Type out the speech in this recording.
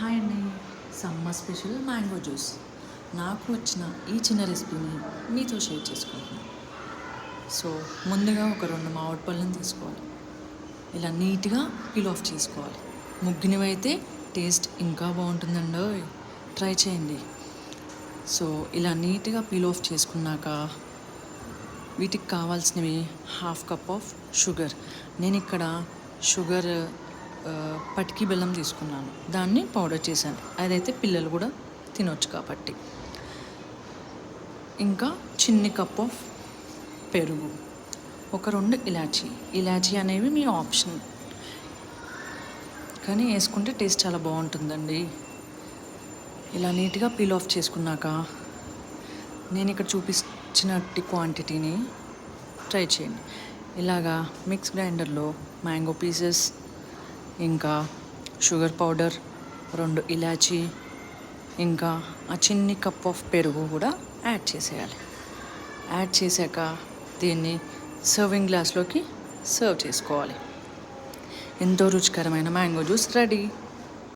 Hi అండి. Summer special mango juice. నాకు వచ్చిన ఈ చిన్న రెసిపీని మీతో షేర్ చేసుకుంటున్నాను. సో ముందుగా ఒక 2 మామిడి పళ్ళని తీసుకోవాలి. ఇలా నీట్గా పీల్ ఆఫ్ చేసుకోవాలి. ముగ్గినవైతే టేస్ట్ ఇంకా బాగుంటుందండి, ట్రై చేయండి. సో ఇలా నీట్గా పీల్ ఆఫ్ చేసుకున్నాక వీటికి కావాల్సినవి 1/2 కప్ ఆఫ్ షుగర్. నేను ఇక్కడ షుగర్ పటికి బెల్లం తీసుకున్నాను, దాన్ని పౌడర్ చేశాను. అదైతే పిల్లలు కూడా తినొచ్చు కాబట్టి. ఇంకా చిన్ని కప్ ఆఫ్ పెరుగు, ఒక 2 ఇలాచీ అనేవి మీ ఆప్షన్, కానీ వేసుకుంటే టేస్ట్ చాలా బాగుంటుందండి. ఇలా నీట్గా పీల్ ఆఫ్ చేసుకున్నాక నేను ఇక్కడ చూపించినట్టు క్వాంటిటీని ట్రై చేయండి. ఇలాగా మిక్స్ గ్రైండర్లో మ్యాంగో పీసెస్, ఇంకా షుగర్ పౌడర్, 2 ఇలాచీ, ఇంకా ఆ చిన్ని కప్ ఆఫ్ పెరుగు కూడా యాడ్ చేసేయాలి. యాడ్ చేశాక దీన్ని సర్వింగ్ గ్లాస్లోకి సర్వ్ చేసుకోవాలి. ఎంతో రుచికరమైన మ్యాంగో జ్యూస్ రెడీ.